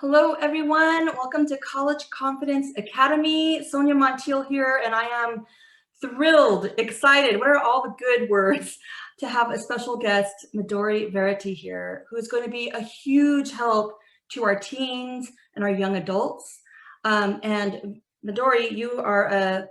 Hello, everyone. Welcome to College Confidence Academy. Sonia Montiel here, and I am thrilled, excited. What are all the good words to have a special guest, Midori Verity here, who is going to be a huge help to our teens and our young adults. And Midori, you are a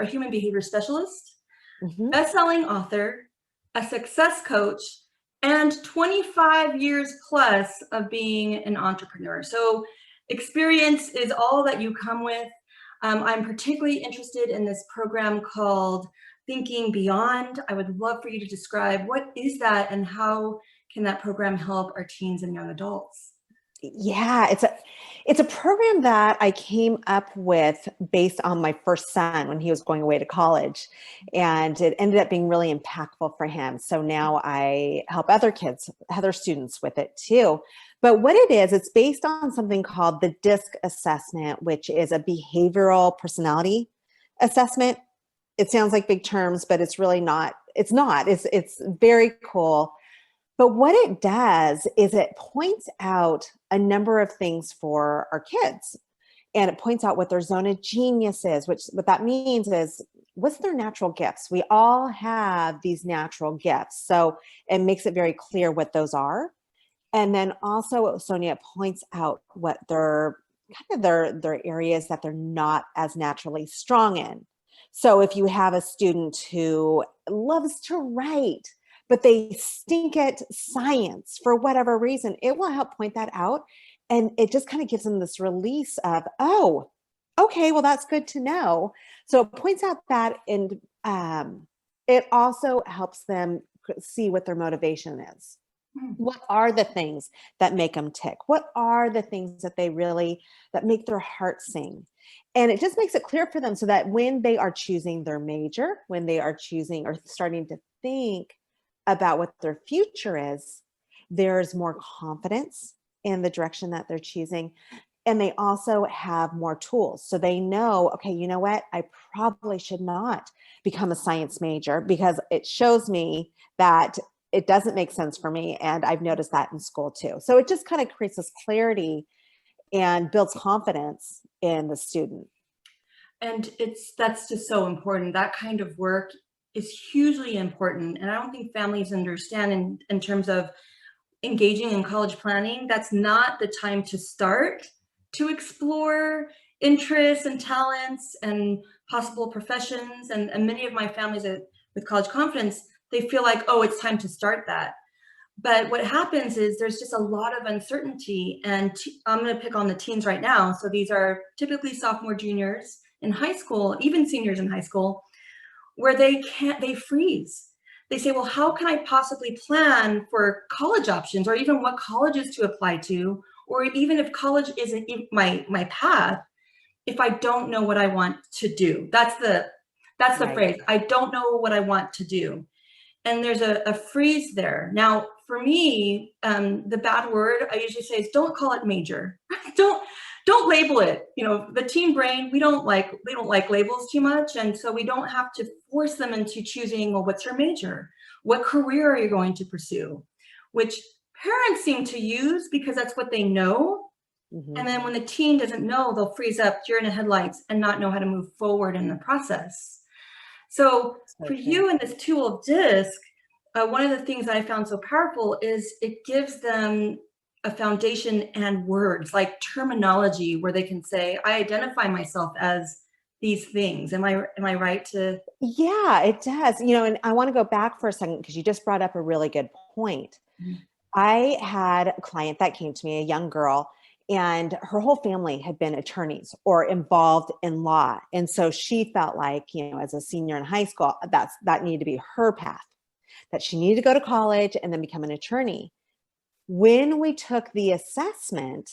human behavior specialist, Mhm. best-selling author, a success coach, and 25 years plus of being an entrepreneur. So experience is all that you come with. I'm particularly interested in this program called Thinking Beyond. I would love for you to describe what is that and how can that program help our teens and young adults? Yeah, it's a program that I came up with based on my first son when he was going away to college, and it ended up being really impactful for him. So now I help other kids, other students with it too. But what it is, it's based on something called the DISC assessment, which is a behavioral personality assessment. It sounds like big terms, but it's really not. It's not. It's very cool. But what it does is it points out a number of things for our kids. And it points out what their zone of genius is, which what that means is what's their natural gifts. We all have these natural gifts. So it makes it very clear what those are. And then also Sonia points out what their areas that they're not as naturally strong in. So if you have a student who loves to write, but they stink at science for whatever reason, it will help point that out. And it just kind of gives them this release of, oh, okay, well, that's good to know. So it points out that, and it also helps them see what their motivation is. What are the things that make them tick? What are the things that that make their heart sing? And it just makes it clear for them so that when they are choosing their major, when they are choosing or starting to think about what their future is, there's more confidence in the direction that they're choosing. And they also have more tools. So they know, okay, you know what? I probably should not become a science major because it shows me that it doesn't make sense for me. And I've noticed that in school too. So it just kind of creates this clarity and builds confidence in the student. And that's just so important. That kind of work is hugely important. And I don't think families understand in terms of engaging in college planning, that's not the time to start to explore interests and talents and possible professions. And many of my families with College Confidence, they feel like, oh, it's time to start that. But what happens is there's just a lot of uncertainty. And I'm going to pick on the teens right now. So these are typically sophomore, juniors in high school, even seniors in high school, where they freeze. They say, well, how can I possibly plan for college options or even what colleges to apply to, or even if college isn't my path, if I don't know what I want to do. That's the Right. phrase. I don't know what I want to do. And there's a freeze there. Now, for me, the bad word I usually say is don't call it major. don't label it. You know, the teen brain, we don't like labels too much, and so we don't have to force them into choosing. Well, what's your major? What career are you going to pursue? Which parents seem to use because that's what they know. Mm-hmm. And then when the teen doesn't know, they'll freeze up, deer in the headlights, and not know how to move forward in the process. So So for true. you in this tool of DISC, one of the things that I found so powerful is it gives them a foundation and words like terminology where they can say, I identify myself as these things. Am I right to? Yeah, it does. And I want to go back for a second because you just brought up a really good point. I had a client that came to me, a young girl, and her whole family had been attorneys or involved in law. And so she felt like, as a senior in high school, that needed to be her path, that she needed to go to college and then become an attorney. When we took the assessment,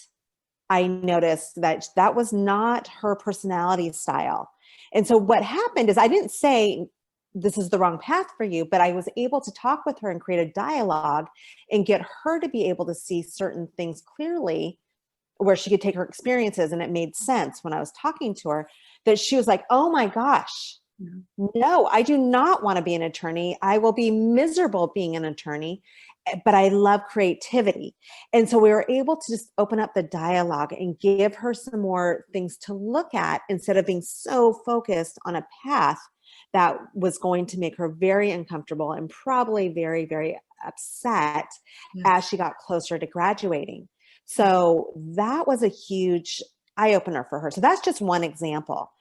I noticed that that was not her personality style. And so what happened is I didn't say this is the wrong path for you, but I was able to talk with her and create a dialogue and get her to be able to see certain things clearly where she could take her experiences. And it made sense when I was talking to her that she was like, oh my gosh, no, I do not want to be an attorney. I will be miserable being an attorney. but I love creativity. And so we were able to just open up the dialogue and give her some more things to look at instead of being so focused on a path that was going to make her very uncomfortable and probably very, very upset as Yes. she got closer to graduating. So that was a huge eye opener for her. So that's just one example.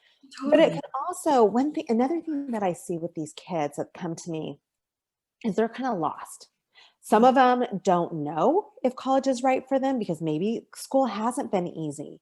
But it Totally. can also, one thing, another thing that I see with these kids that come to me is they're kind of lost. Some of them don't know if college is right for them because maybe school hasn't been easy.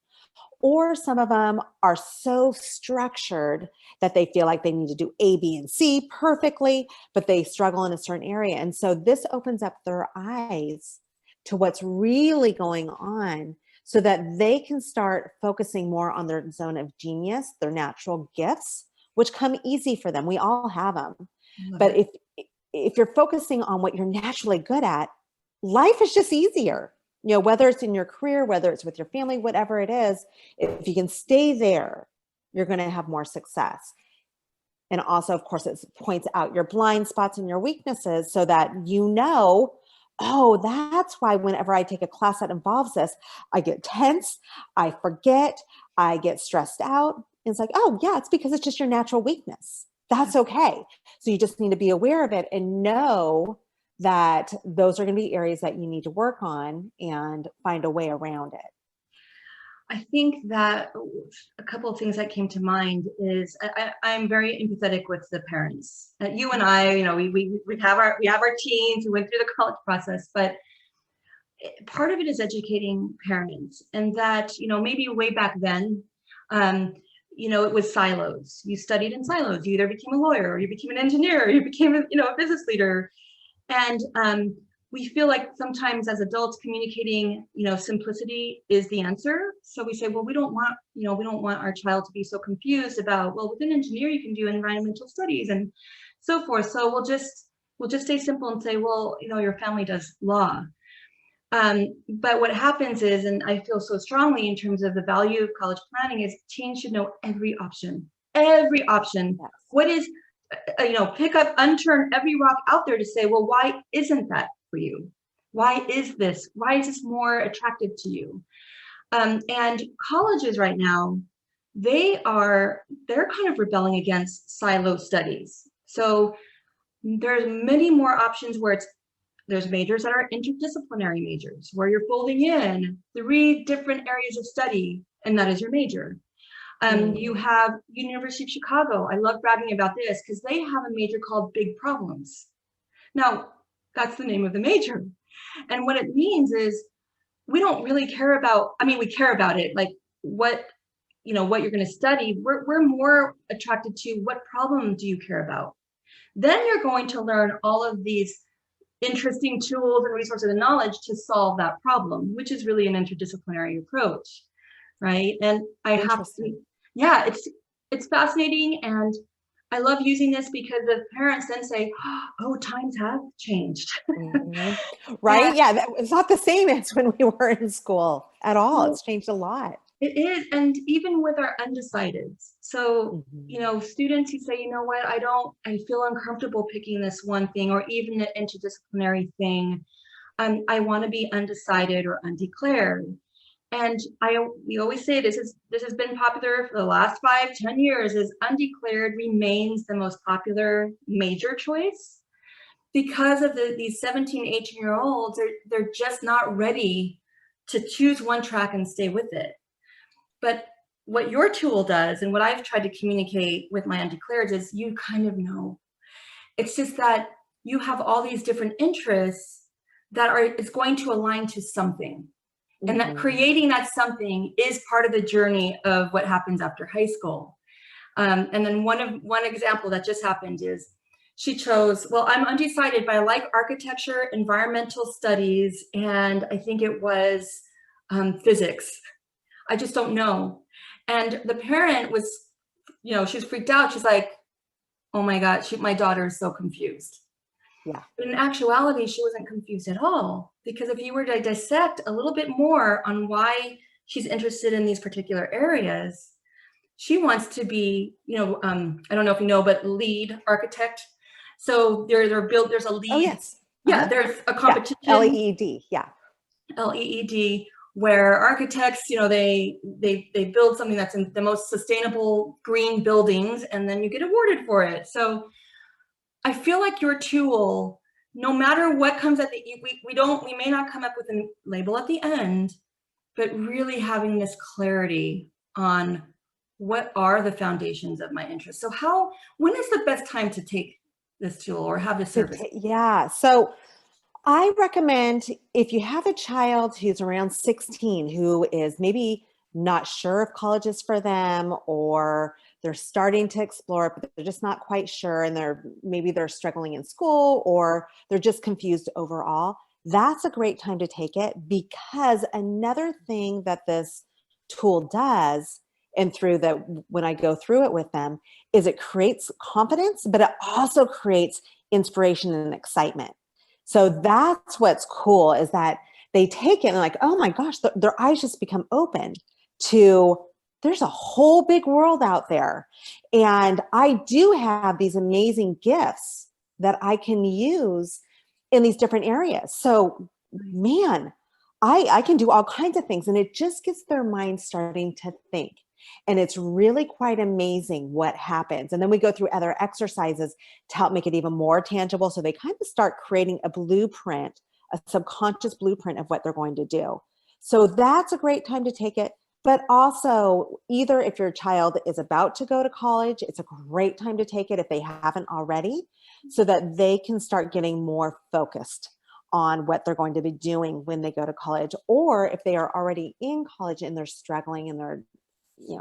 Or some of them are so structured that they feel like they need to do A, B, and C perfectly, but they struggle in a certain area. And so this opens up their eyes to what's really going on so that they can start focusing more on their zone of genius, their natural gifts, which come easy for them. We all have them. Love But it. if you're focusing on what you're naturally good at, life is just easier. You know, whether it's in your career, whether it's with your family, whatever it is, if you can stay there, you're going to have more success. And also, of course, it points out your blind spots and your weaknesses so that you know, oh, that's why whenever I take a class that involves this, I get tense, I forget, I get stressed out. It's like, oh, yeah, it's because it's just your natural weakness. That's okay. So you just need to be aware of it and know that those are going to be areas that you need to work on and find a way around it. I think that a couple of things that came to mind is I'm very empathetic with the parents. You and I, you know, we have our teens who went through the college process, but part of it is educating parents, and that, you know, maybe way back then, um, you know, it was silos. You studied in silos. You either became a lawyer, or you became an engineer, or you became a, you know, a business leader. And we feel like sometimes as adults communicating, you know, simplicity is the answer. So we say, well, we don't want, you know, we don't want our child to be so confused about, well, with an engineer, you can do environmental studies and so forth. So we'll just stay simple and say, well, you know, your family does law. But what happens is, and I feel so strongly in terms of the value of college planning, is teens should know every option, every option. Yes. What is, you know, pick up, unturn every rock out there to say, well, why isn't that for you? Why is this more attractive to you? And colleges right now, they're kind of rebelling against silo studies. So there's many more options where there's majors that are interdisciplinary majors, where you're folding in 3 different areas of study, and that is your major. You have University of Chicago. I love bragging about this because they have a major called Big Problems. Now, that's the name of the major. And what it means is we don't really care about, I mean, we care about it, like what, you know, what you're going to study. We're more attracted to what problem do you care about? Then you're going to learn all of these interesting tools and resources and knowledge to solve that problem, which is really an interdisciplinary approach, right? And I have to, Interesting. yeah, it's fascinating, and I love using this because the parents then say, oh, times have changed. Mhm. And Right? Yeah, it's not the same as when we were in school at all. well, It's changed a lot. it is, and even with our undecideds. So, you Mhm. know, students who say, you know what, I feel uncomfortable picking this one thing or even an interdisciplinary thing. I want to be undecided or undeclared. And we always say this has been popular for the last 5-10 years, is undeclared remains the most popular major choice because of these 17, 18-year olds, they're just not ready to choose one track and stay with it. But what your tool does, and what I've tried to communicate with my undeclared, is you kind of know. It's just that you have all these different interests that are is going to align to something. And that Mhm. creating that something is part of the journey of what happens after high school. And then one example that just happened is she chose, well, I'm undecided, but I like architecture, environmental studies, and I think it was physics. I just don't know. And the parent was, you know, she was freaked out. She's like, oh my God, my daughter is so confused. Yeah. But in actuality, she wasn't confused at all, because if you were to dissect a little bit more on why she's interested in these particular areas, she wants to be, you know, I don't know if you know, but lead architect. So there's a Oh, lead, yes. Yeah, there's a Yeah, competition, LEED. Yeah. LEED, where architects, they build something that's in the most sustainable green buildings, and then you get awarded for it. So I feel like your tool, no matter what comes at the, we may not come up with a label at the end, but really having this clarity on what are the foundations of my interests. So when is the best time to take this tool or have this service? Yeah. So I recommend if you have a child who's around 16 who is maybe not sure if college is for them, or they're starting to explore, but they're just not quite sure, and maybe they're struggling in school, or they're just confused overall, that's a great time to take it, because another thing that this tool does, and through that when I go through it with them, is it creates confidence, but it also creates inspiration and excitement. So that's what's cool, is that they take it and like, oh my gosh, their eyes just become open to, there's a whole big world out there. And I do have these amazing gifts that I can use in these different areas. So man, I can do all kinds of things, and it just gets their mind starting to think. And it's really quite amazing what happens. And then we go through other exercises to help make it even more tangible. So they kind of start creating a blueprint, a subconscious blueprint of what they're going to do. So that's a great time to take it. But also, either if your child is about to go to college, it's a great time to take it if they haven't already, so that they can start getting more focused on what they're going to be doing when they go to college. Or if they are already in college and they're struggling and they're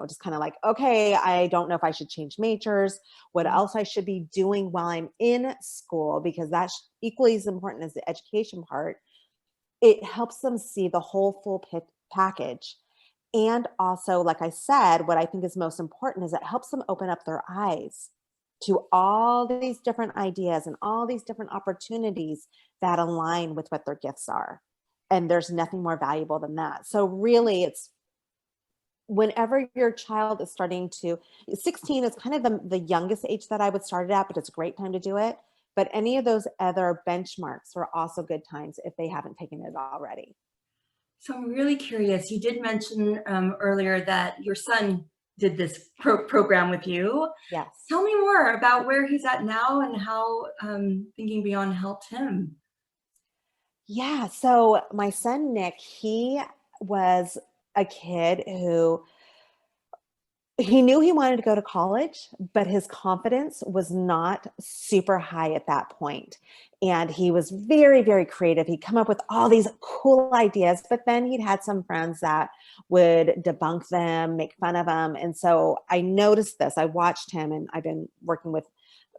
just kind of like, okay, I don't know if I should change majors, what else I should be doing while I'm in school, because that's equally as important as the education part. It helps them see the whole full package. And also, like I said, what I think is most important is it helps them open up their eyes to all these different ideas and all these different opportunities that align with what their gifts are. And there's nothing more valuable than that. So really, it's whenever your child is starting to, 16 is kind of the youngest age that I would start it at, but it's a great time to do it. But any of those other benchmarks are also good times if they haven't taken it already. So I'm really curious. You did mention earlier that your son did this program with you. Yes. Tell me more about where he's at now and how Thinking Beyond helped him. Yeah. So my son, Nick, he was a kid who he knew he wanted to go to college, but his confidence was not super high at that point. And he was very, very creative. He'd come up with all these cool ideas, but then he'd had some friends that would debunk them, make fun of him. And so I noticed this. I watched him, and I've been working with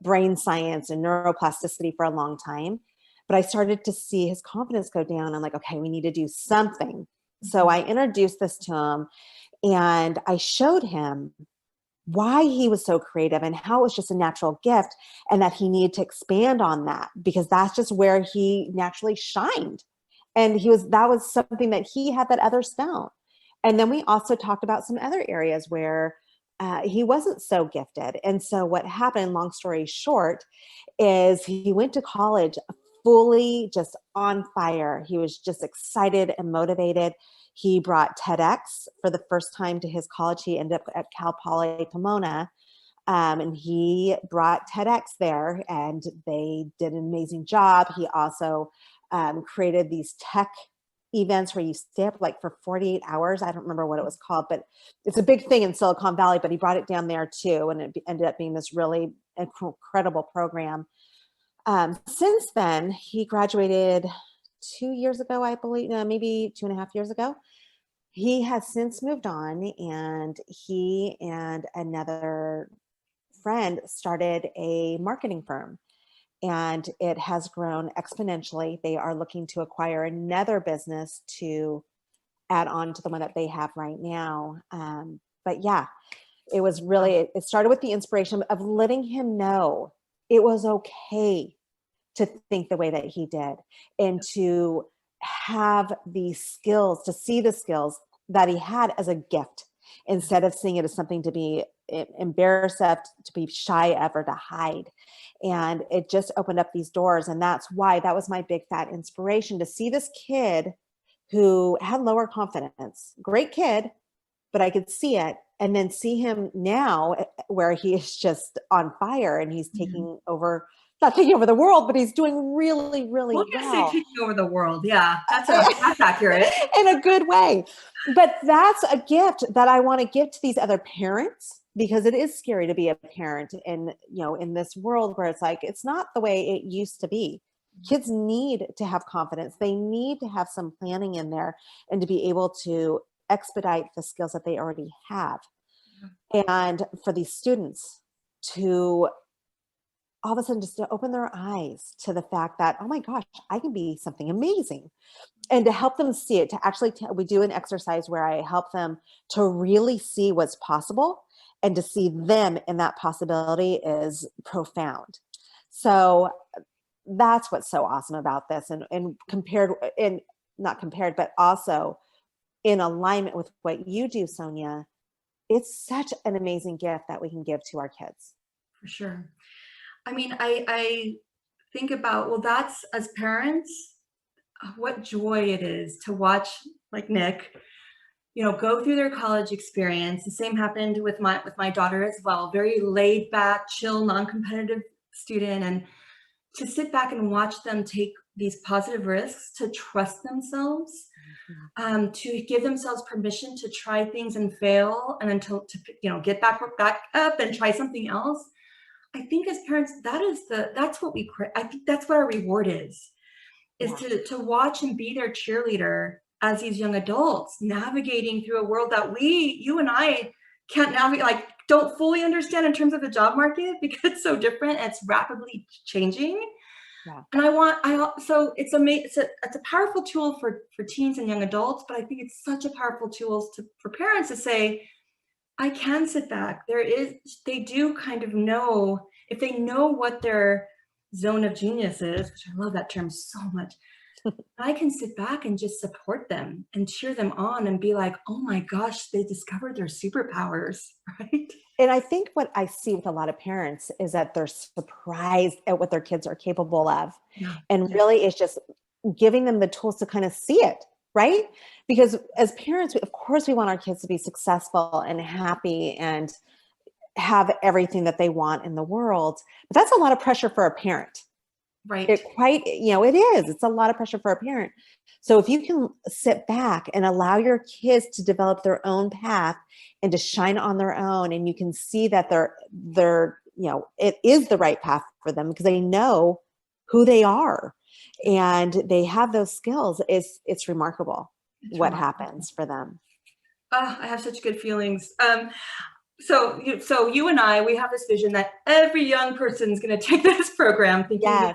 brain science and neuroplasticity for a long time. But I started to see his confidence go down. I'm like, okay, we need to do something. So I introduced this to him, and I showed him why he was so creative and how it was just a natural gift, and that he needed to expand on that, because that's just where he naturally shined. And that was something that he had that others don't. And then we also talked about some other areas where he wasn't so gifted. And so what happened, long story short, is he went to college fully just on fire. He was just excited and motivated. He brought TEDx for the first time to his college. He ended up at Cal Poly Pomona, and he brought TEDx there, and they did an amazing job. He also created these tech events where you stay up like for 48 hours. I don't remember what it was called, but it's a big thing in Silicon Valley, but he brought it down there too. And it ended up being this really incredible program. Since then, he graduated 2 years ago, I believe, no, maybe 2.5 years ago. He has since moved on, and he and another friend started a marketing firm, and it has grown exponentially. They are looking to acquire another business to add on to the one that they have right now. But yeah, it started with the inspiration of letting him know it was okay to think the way that he did, and to have the skills, to see the skills that he had as a gift, instead of seeing it as something to be embarrassed of, to be shy of, or to hide. And it just opened up these doors. And that's why that was my big fat inspiration, to see this kid who had lower confidence, great kid, but I could see it. And then see him now where he is just on fire, and he's taking over, not taking over the world, but he's doing really, really We're gonna say well. taking over the world. Yeah, that's accurate. In a good way. But that's a gift that I want to give to these other parents, because it is scary to be a parent in, in this world where it's like, it's not the way it used to be. Kids need to have confidence. They need to have some planning in there, and to be able to expedite the skills that they already have. And for these students to all of a sudden just to open their eyes to the fact that, oh my gosh, I can be something amazing. And to help them see it, to actually, we do an exercise where I help them to really see what's possible, and to see them in that possibility is profound. So that's what's so awesome about this. And compared, and not compared, but also in alignment with what you do, Sonia, it's such an amazing gift that we can give to our kids. For sure. I mean, I think about, well, that's, as parents, what joy it is to watch, like Nick, go through their college experience. The same happened with my daughter as well. Very laid back, chill, non-competitive student, and to sit back and watch them take these positive risks, to trust themselves, to give themselves permission to try things and fail, and then to get back up and try something else. I think as parents, that's what I think that's what our reward is Yeah. to watch and be their cheerleader as these young adults navigating through a world that you and I can't navigate, like don't fully understand in terms of the job market, because it's so different and it's rapidly changing. Yeah. And so it's a powerful tool for teens and young adults, but I think it's such a powerful tool for parents to say, I can sit back. They do kind of know, if they know what their zone of genius is, which I love that term so much, I can sit back and just support them and cheer them on and be like, oh my gosh, they discovered their superpowers, right? And I think what I see with a lot of parents is that they're surprised at what their kids are capable of. Yeah. And really it's just giving them the tools to kind of see it, right? Because as parents, of course, we want our kids to be successful and happy and have everything that they want in the world. But that's a lot of pressure for a parent. Right. It is. It's a lot of pressure for a parent. So if you can sit back and allow your kids to develop their own path and to shine on their own, and you can see that it is the right path for them because they know who they are and they have those skills, it's remarkable what happens for them. I have such good feelings. So you and I, we have this vision that every young person is going to take this program. Yes.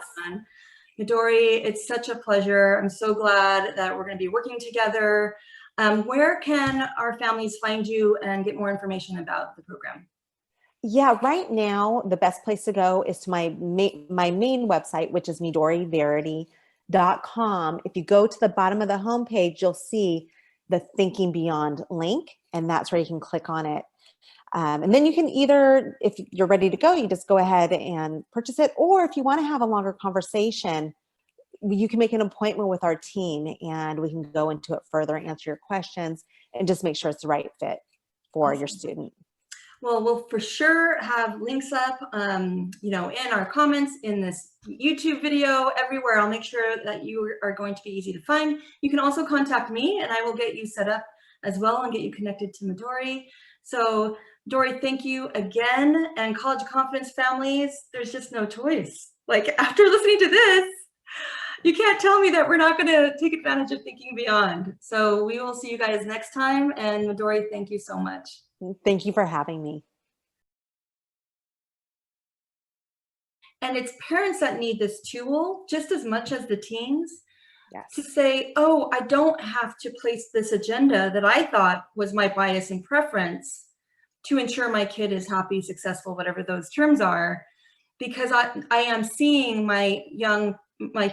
Midori, it's such a pleasure. I'm so glad that we're going to be working together. Where can our families find you and get more information about the program? Yeah, right now, the best place to go is to my main website, which is MidoriVerity.com. If you go to the bottom of the homepage, you'll see the Thinking Beyond link, and that's where you can click on it. And then you can either, if you're ready to go, you just go ahead and purchase it. Or if you want to have a longer conversation, you can make an appointment with our team and we can go into it further, answer your questions, and just make sure it's the right fit for your student. Well, we'll for sure have links up, in our comments, in this YouTube video, everywhere. I'll make sure that you are going to be easy to find. You can also contact me and I will get you set up as well and get you connected to Midori. So Dory, thank you again. And College Confidence families, there's just no choice. Like after listening to this, you can't tell me that we're not going to take advantage of Thinking Beyond. So we will see you guys next time. And Midori, thank you so much. Thank you for having me. And it's parents that need this tool just as much as the teens. Yes. To say, oh, I don't have to place this agenda that I thought was my bias and preference to ensure my kid is happy, successful, whatever those terms are, because I am seeing my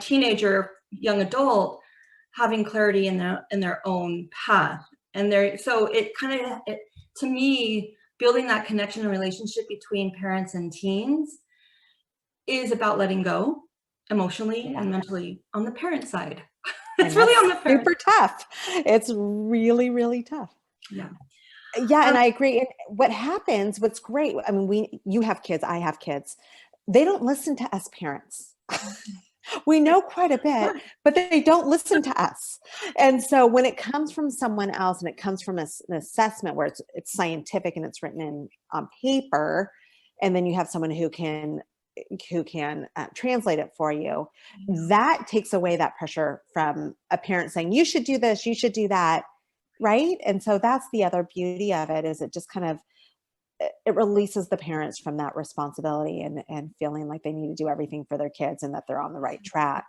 teenager, young adult, having clarity in their own path. And so it kind of, to me, building that connection and relationship between parents and teens is about letting go emotionally Yeah. and mentally on the parent side. And It's really that's on the parent. super tough. It's really, really tough. Yeah. Yeah, Um, and I agree. And what happens, what's great, I mean, you have kids, I have kids. They don't listen to us parents. We know quite a bit, but they don't listen to us. And so when it comes from someone else and it comes from an assessment where it's scientific and it's written in on paper, and then you have someone who can translate it for you, that takes away that pressure from a parent saying, you should do this, you should do that, right? And so that's the other beauty of it, is it just kind of, it releases the parents from that responsibility and feeling like they need to do everything for their kids and that they're on the right track.